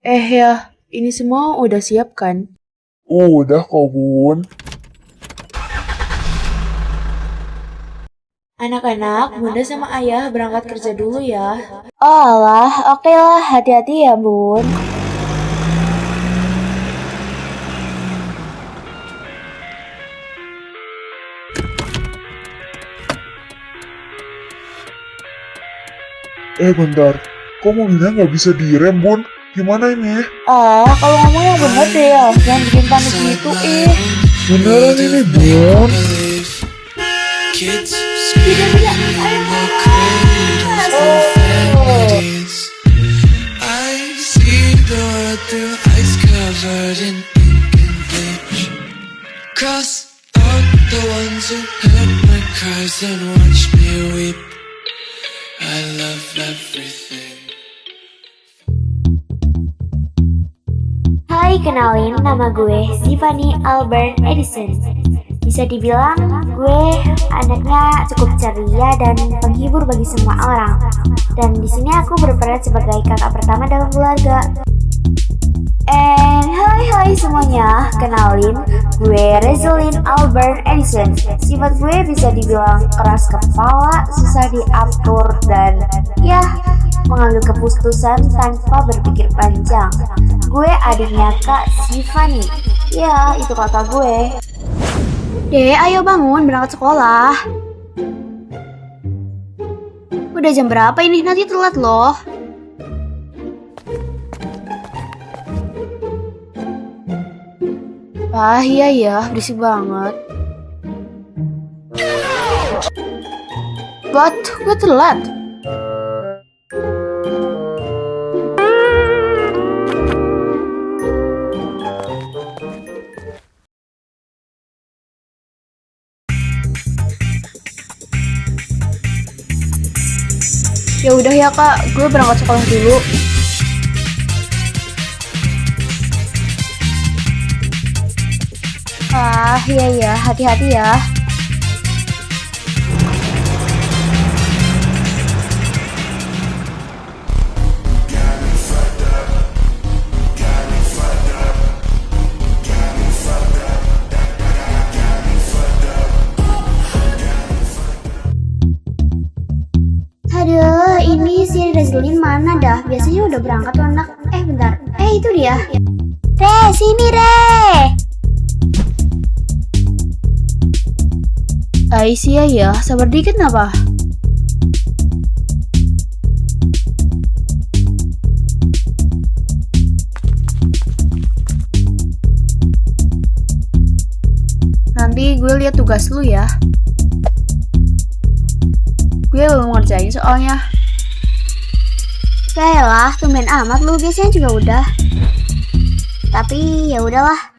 Ya, ini semua udah siap kan? Udah kok, Bun. Anak-anak, bunda sama ayah berangkat kerja dulu ya. Oh alah, oke lah, hati-hati ya bun. Bentar. Kok mobilnya nggak bisa direm, Bun? Gimana ini? Kalau ngomong yang bener deh ya, jangan bikin panik gitu Beneran ini, Bun? Kids screaming over cradles and families. I see the world through ice covered in ink and bleach. Cross out the ones who heard my cries and watched me weep. I love everything. Hai, kenalin nama gue Tiffany Albert Edison. Bisa dibilang gue anaknya cukup ceria dan penghibur bagi semua orang. Dan di sini aku berperan sebagai kakak pertama dalam keluarga. Hai semuanya, kenalin gue Rezelin Albert Edison. Sifat gue bisa dibilang keras kepala, susah diatur dan ya mengambil keputusan tanpa berpikir panjang. Gue adiknya Kak Tiffany. Ya, itu kakak gue. Dek, ayo bangun berangkat sekolah. Udah jam berapa ini? Nanti telat loh. Iya ya, berisik banget. What? Gue telat. Ya udah ya kak, gue berangkat sekolah dulu. Iya ya, hati-hati ya. Aduh, ini si Rezelin mana dah? Biasanya udah berangkat tuh anak. Bentar. Itu dia. Re, sini Re. Aisyah ya, sabar dikit apa? Nanti gue lihat tugas lu ya. Gue belum ngerjain soalnya. Yaelah, tumben amat lu, biasanya juga udah. Tapi ya udahlah.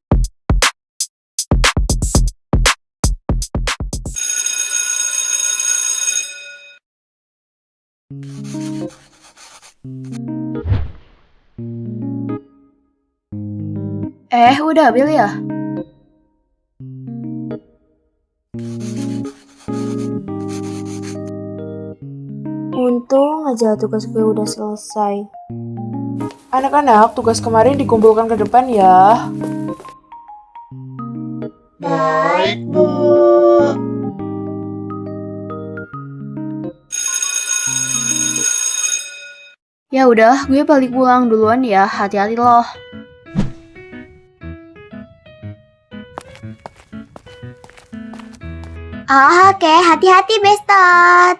Udah ambil ya? Untung aja tugas gue udah selesai. Anak-anak, tugas kemarin dikumpulkan ke depan ya. Baik, Bu. Ya udah, gue balik pulang duluan ya. Hati-hati loh. Oke, hati-hati Bestot.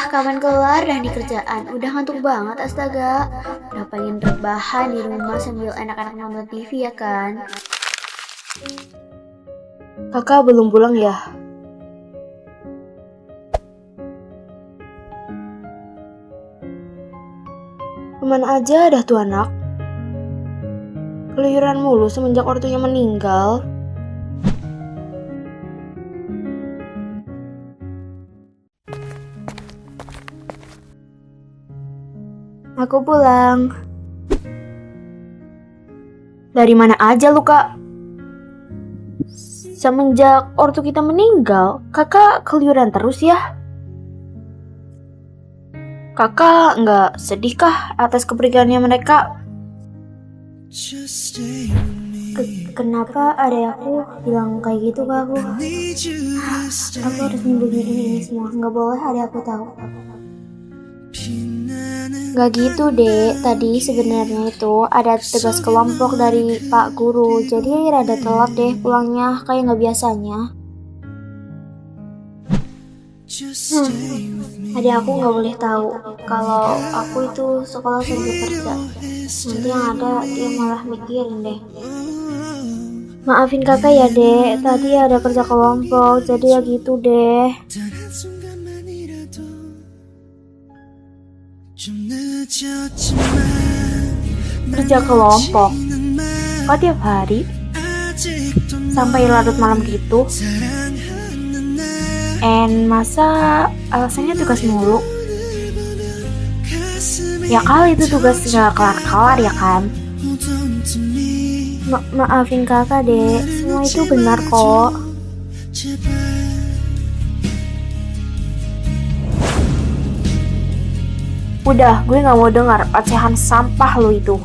Kapan kelar dah di kerjaan? Udah ngantuk banget astaga. Udah pengen rebahan di rumah sambil anak-anak nonton TV ya kan? Kakak belum pulang ya? Kemana aja dah tuh anak? Keluyuran mulu semenjak ortunya meninggal. Aku pulang. Dari mana aja lu kak? Semenjak ortu kita meninggal, kakak keluyuran terus ya? Kakak nggak sedih kah atas kepergiannya mereka? Just stay with me. Kenapa adek aku bilang kayak gitu ke aku? Need you to stay. Aku harus nyembunyiin ini semua, nggak boleh adek aku tahu. 피나는 Gak gitu dek, tadi sebenarnya itu ada tugas kelompok dari Pak Guru, jadi rada telat deh pulangnya kayak nggak biasanya. just stay with me. Adik aku nggak boleh tahu kalau aku itu sekolah sambil kerja. Nanti yang ada dia malah mikirin deh. Maafin kakak ya dek, tadi ada kerja kelompok, jadi ya gitu deh. 단 한순간만이라도 좀 늦었지만 Kerja kelompok? 난 Kok tiap hari? 아직도 Sampai larut malam gitu? 사랑하는 날 Masa alasannya tugas mulu? 가슴이 Ya kali itu tugas nggak kelar-kelar ya kan? hold on to me Maafin kakak dek, semua itu benar kok. 제발 Udah, gue nggak mau dengar ocehan sampah lo itu.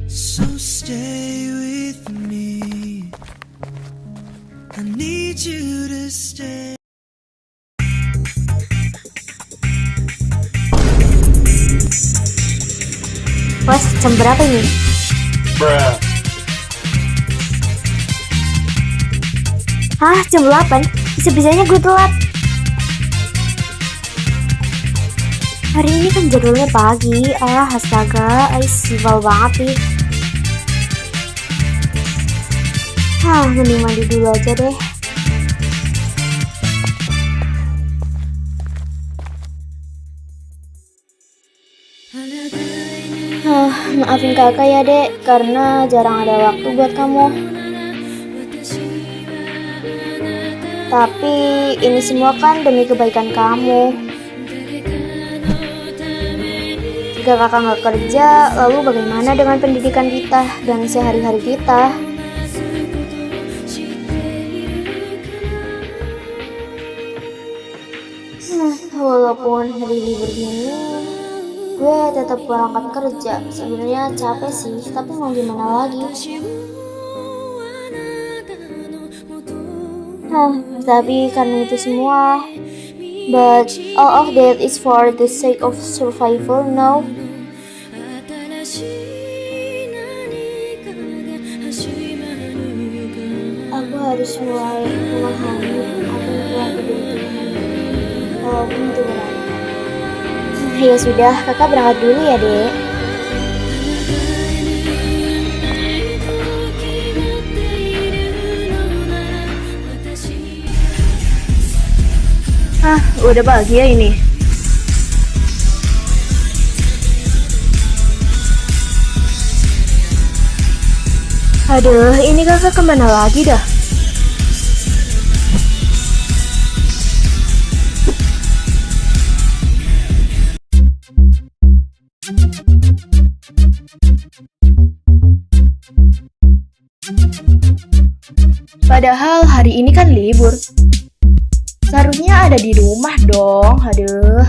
So stay with me. I need you to stay. Mas, jam berapa ini? Hah, jam 8? Bisa-bisanya gue telat. Hari ini kan jadwalnya pagi. Astaga, sival banget nih. Mending mandi dulu aja deh. Maafin kakak ya dek, karena jarang ada waktu buat kamu. Tapi ini semua kan demi kebaikan kamu. Jika kakak nggak kerja, lalu bagaimana dengan pendidikan kita dan sehari-hari kita? Walaupun hari libur gini, gue tetap berangkat kerja. Sebenarnya capek sih, tapi mau gimana lagi? Tapi karena itu semua, but all of that is for the sake of survival now. Aku harus mulai memahami apa yang telah diberikan, walaupun itu berat. Ya sudah, kakak berangkat dulu ya dek. Udah bahagia ini. Aduh, ini kakak kemana lagi dah? Padahal hari ini kan libur. Seharusnya ada di rumah dong. Aduh.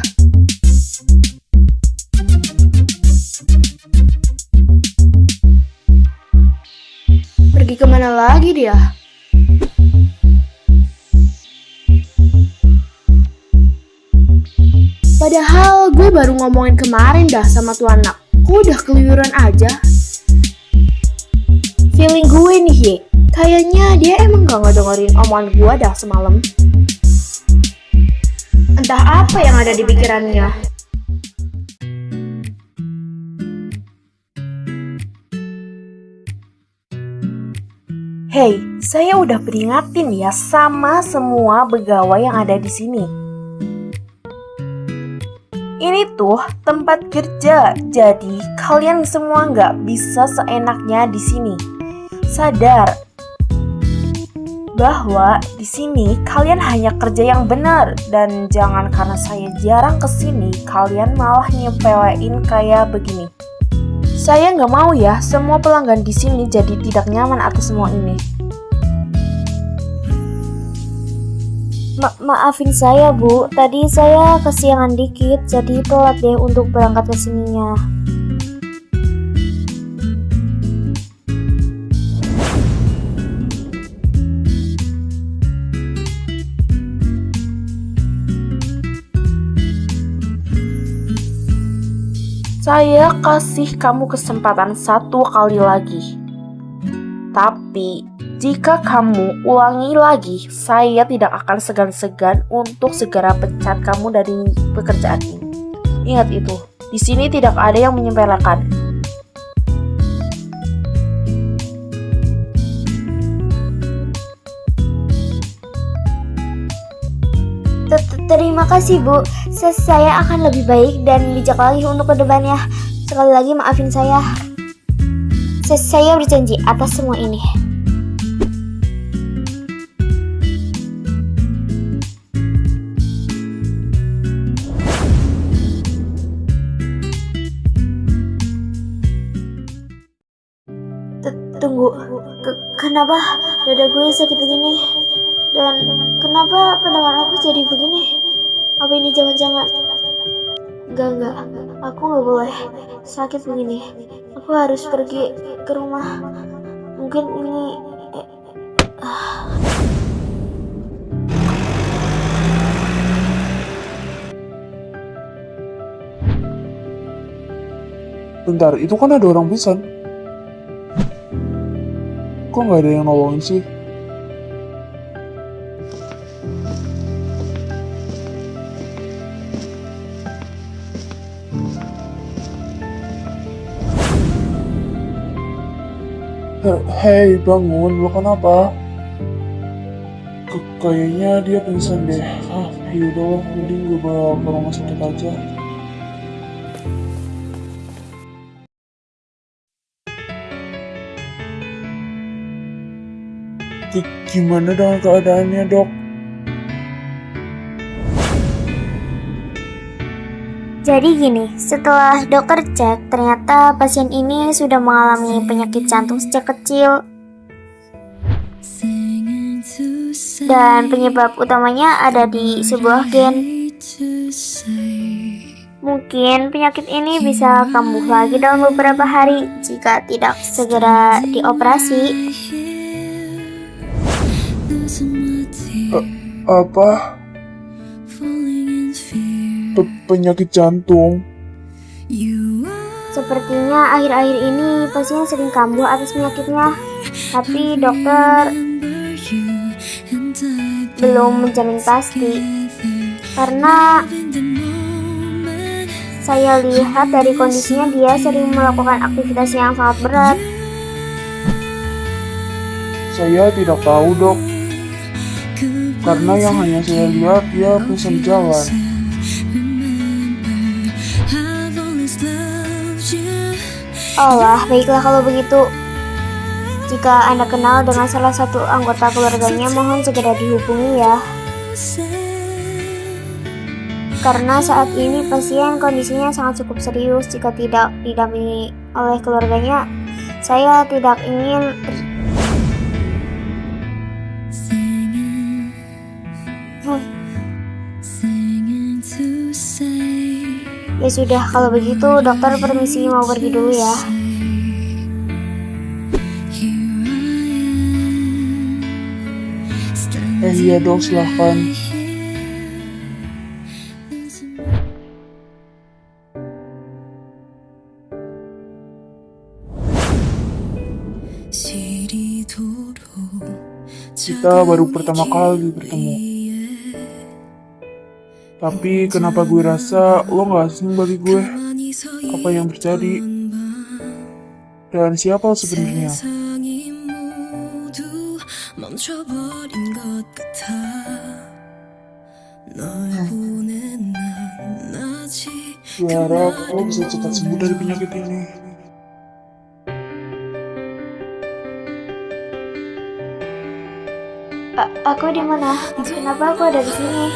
Pergi kemana lagi dia? Padahal gue baru ngomongin kemarin dah sama tuh anak. Kok udah keluyuran aja? Feeling gue nih Ye, kayaknya dia emang gak ngedengerin omongan gue dah semalam. Entah apa yang ada di pikirannya. Hey, saya udah peringatin ya sama semua pegawai yang ada di sini. Ini tuh tempat kerja, jadi kalian semua nggak bisa seenaknya di sini. Sadar bahwa di sini kalian hanya kerja yang benar, dan jangan karena saya jarang kesini kalian malah nyepelein kayak begini. Saya nggak mau ya semua pelanggan di sini jadi tidak nyaman atas semua ini. Maafin saya, Bu. Tadi saya kesiangan dikit, jadi telat deh untuk berangkat ke sininya. Saya kasih kamu kesempatan 1 kali lagi. Tapi, jika kamu ulangi lagi, saya tidak akan segan-segan untuk segera pecat kamu dari pekerjaan ini. Ingat itu, di sini tidak ada yang menyepelekan. Terima kasih, Bu. Saya akan lebih baik dan bijak lagi untuk kedepannya. Sekali lagi maafin saya. Saya berjanji atas semua ini. Tunggu, kenapa dada gue sakit begini? Dan kenapa pendengaran aku jadi begini? Apa ini jangan-jangan? Enggak, aku gak boleh sakit begini. Aku harus pergi ke rumah. Mungkin ini... Bentar, itu kan ada orang pisan. Kok nggak ada yang nolongin sih? Hei, bangun, lo kenapa? Kayaknya dia pingsan deh. Yaudah, mending gue bawa ke rumah sakit aja. Gimana dengan keadaannya, Dok? Jadi gini, setelah dokter cek, ternyata pasien ini sudah mengalami penyakit jantung sejak kecil. Dan penyebab utamanya ada di sebuah gen. Mungkin penyakit ini bisa kambuh lagi dalam beberapa hari jika tidak segera dioperasi. Apa? Penyakit jantung? Sepertinya akhir-akhir ini pasien sering kambuh atas penyakitnya. Tapi dokter belum menjamin pasti. Karena saya lihat dari kondisinya dia sering melakukan aktivitas yang sangat berat. Saya tidak tahu, Dok. Karena yang hanya saya lihat dia pingsan di jalan. Allah, baiklah kalau begitu. Jika Anda kenal dengan salah satu anggota keluarganya, mohon segera dihubungi ya. Karena saat ini pasien kondisinya sangat cukup serius. Jika tidak didampingi oleh keluarganya, saya tidak ingin Ya sudah, kalau begitu dokter permisi mau pergi dulu ya. Iya, Dok, silahkan. Kita baru pertama kali bertemu. Tapi kenapa gue rasa lo gak asing bagi gue? Apa yang terjadi? Dan siapa lo sebenarnya? Gue harap lo bisa cepat sembuh dari penyakit ini. Aku di mana? Kenapa aku ada di sini?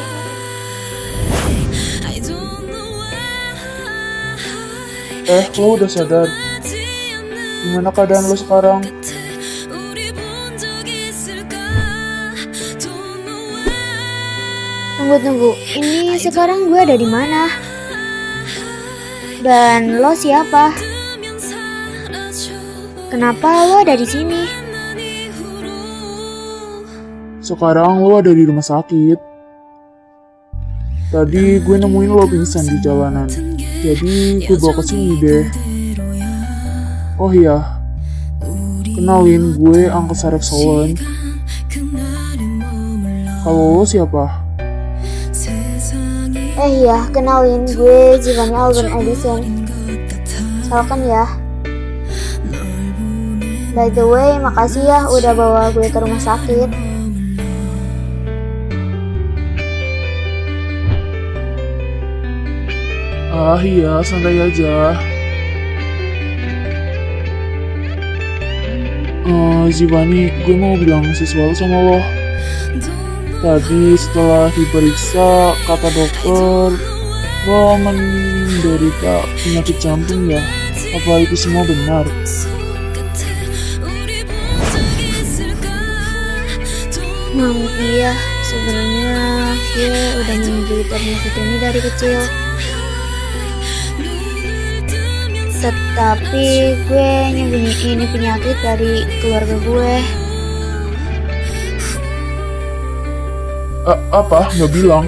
Lo udah sadar? Gimana keadaan lo sekarang? Tunggu. Ini sekarang gue ada di mana? Dan lo siapa? Kenapa lo ada di sini? Sekarang lo ada di rumah sakit. Tadi gue nemuin lo pingsan di jalanan. Jadi gue bawa ke sini deh. Oh iya, kenalin gue Angka Sarek Solon. Kalau lo siapa? Iya, kenalin gue Giovanni Albert Edison. Salkan ya. By the way, makasih ya udah bawa gue ke rumah sakit. Ah iya, santai aja. Giovanni, gue mau bilang sesuatu sama lo. Tadi setelah diperiksa, kata dokter, lo menderita penyakit jantung ya. Apa itu semua benar? Iya, sebenarnya gue udah menderita penyakit ini dari kecil. Tetapi gue nyembunyiin ini penyakit dari keluarga gue. Apa? Nggak bilang?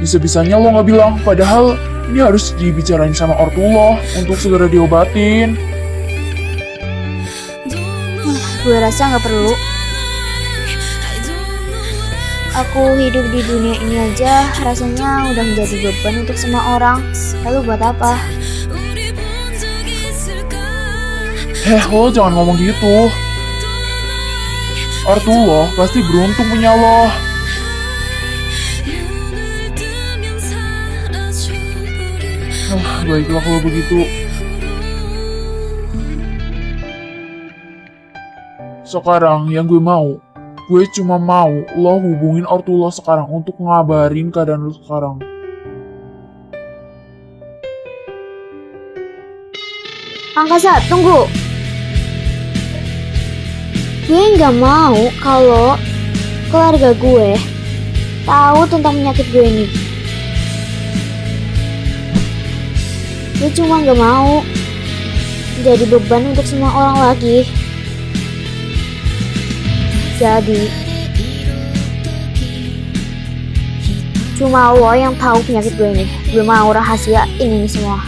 Bisa-bisanya lo nggak bilang, padahal ini harus dibicarain sama ortu lo untuk segera diobatin. Gue rasa nggak perlu. Aku hidup di dunia ini aja rasanya udah menjadi beban untuk semua orang. Lalu buat apa? Lo jangan ngomong gitu. Ortu lo pasti beruntung punya lo. Baiklah kalau begitu. Sekarang yang gue cuma mau lo hubungin ortu lo sekarang untuk ngabarin keadaan lo sekarang. Angkasa, tunggu. Gue nggak mau kalau keluarga gue tahu tentang penyakit gue ini. Gue cuma nggak mau jadi beban untuk semua orang lagi. Jadi cuma lo yang tahu penyakit gue ini. Gue mau rahasiain ini semua.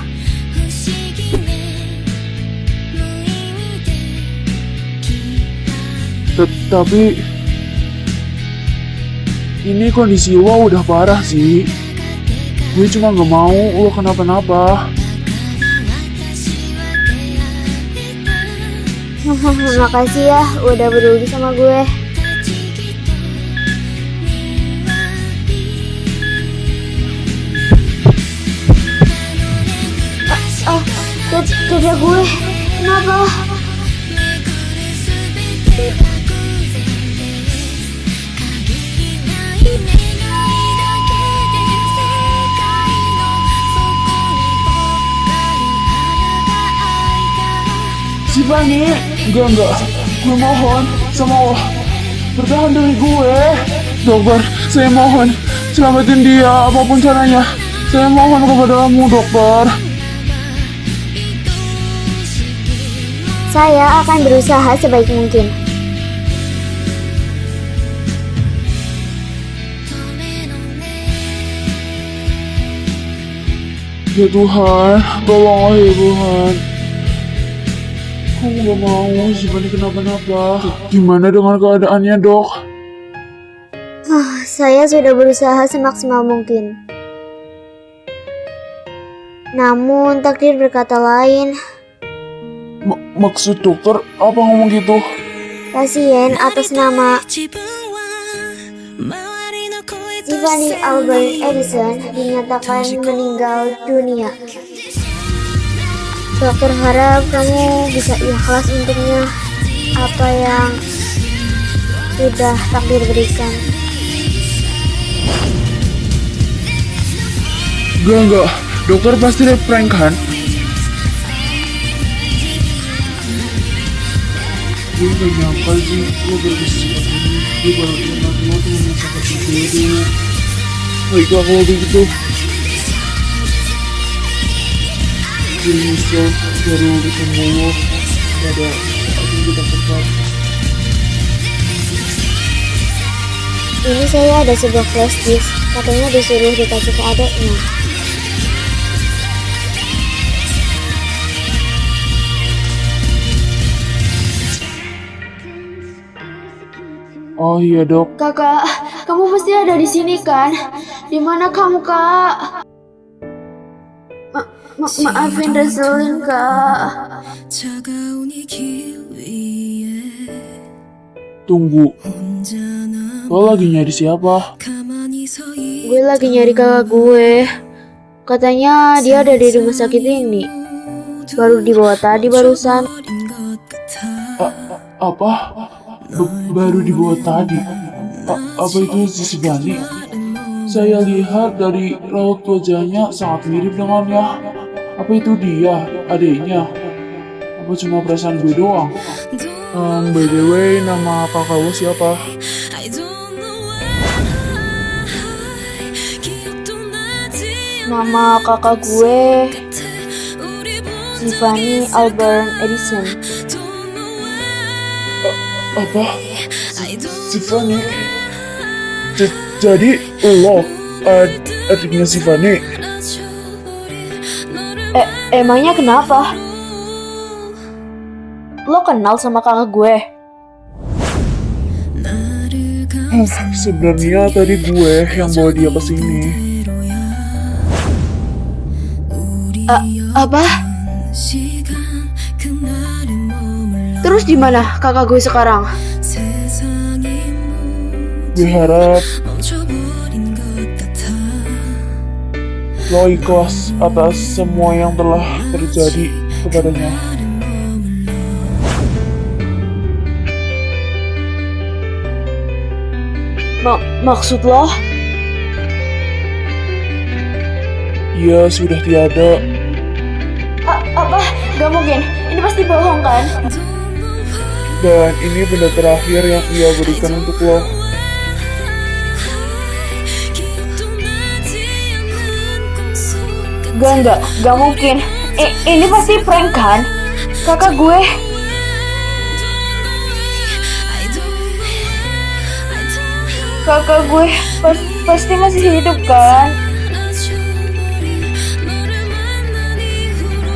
Tapi ini kondisi lo udah parah sih. Gue cuma gak mau lo kenapa-napa. Makasih ya udah peduli sama gue. Dada gue kenapa? Giovanni, enggak. Gue mohon sama lo, bertahan dari gue. Dokter, saya mohon, selamatin dia apapun caranya. Saya mohon kepadamu, dokter. Saya akan berusaha sebaik mungkin. Ya Tuhan, tolonglah ya Tuhan. Aku gak mau Giovanni kenapa-napa. Gimana dengan keadaannya, dok? Saya sudah berusaha semaksimal mungkin. Namun takdir berkata lain. Maksud dokter apa ngomong gitu? Pasien atas nama Giovanni Albert Edison dinyatakan meninggal dunia. Dokter harap kamu bisa ikhlas untuknya apa yang sudah takdir berikan. Enggak. Dokter pasti prank kan? gue gak nyangka sih lo berbisik ini. Gue baru ingat lo temennya sampai dulu. Baiklah kalau begitu. Gue nyesel baru ketemu lo pada saat yang kita tempat. Ini saya ada sebuah flash disk, katanya disuruh dikasih ke adeknya. Oh iya dok, Kakak, kamu mesti ada di sini kan? Di mana kamu, Kak? Maafin Reselin, Kak. 차가운 이 길 위에 tunggu. 혼자 Lo lagi nyari siapa? 가만히 서 Gue lagi nyari kakak gue. Katanya dia ada di rumah sakit ini. Baru dibawa tadi barusan. 버린 것 같아 Apa? Baru dibawa tadi. Apa itu si Bani? Saya lihat dari raut wajahnya sangat mirip dengannya. Apa itu dia, adiknya? Apa cuma perasaan gue doang? By the way, nama kakak lo siapa? I don't know why 기억도 나지 Nama kakak gue 않게 우리 Tiffany Albert Edison. don't know why Apa? I don't Sifani? Jadi lo adiknya Sifani? 알아줘버린 너를 Emangnya kenapa? Lo kenal sama kakak gue? 나를 감싼 Sebenarnya tadi gue yang bawa dia ke sini. 대로야 우리 Apa? 시간 그날은 머물러 Terus di mana kakak gue sekarang? 세상이 Gue harap 멈춰버린 것 같아 lo ikhlas atas semua yang telah terjadi kepadanya. Maksud lo? Ia sudah tiada. Apa? Gak mungkin. Ini pasti bohong kan? Dan ini benda terakhir yang ia berikan untuk lo. 기억도 나지 않는 꿈속 Gak mungkin. Ini pasti prank kan? Kakak gue. I don't know Kakak gue pasti masih hidup kan? 알아줘버린 너를 만난 이후로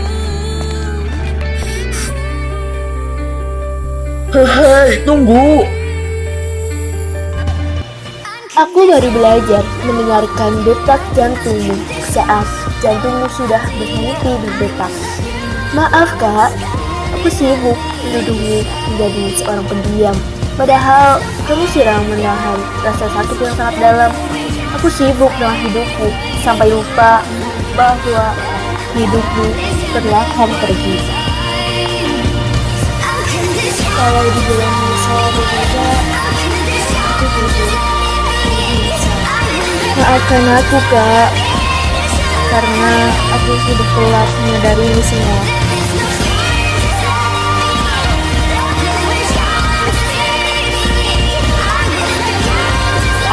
Hei, tunggu. Aku baru belajar mendengarkan detak jantungmu saat jantungmu sudah berhenti berdetak. Maaf kak, aku sibuk menuduhmu menjadi seorang pendiam. Padahal kamu sedang menahan rasa sakit yang sangat dalam. Aku sibuk dengan hidupku sampai lupa bahwa hidupmu perlahan pergi. Kalau dibilang menyesal berbeda, aku jujur menyesal. Maafkan aku kak, karena aku sudah telat menyadari ini semua.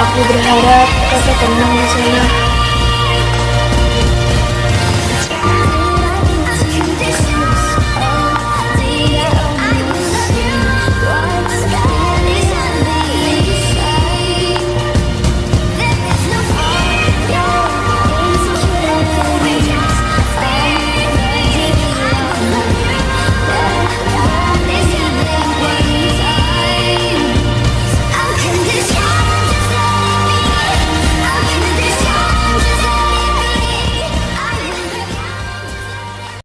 Aku berharap kakak tenang di sana.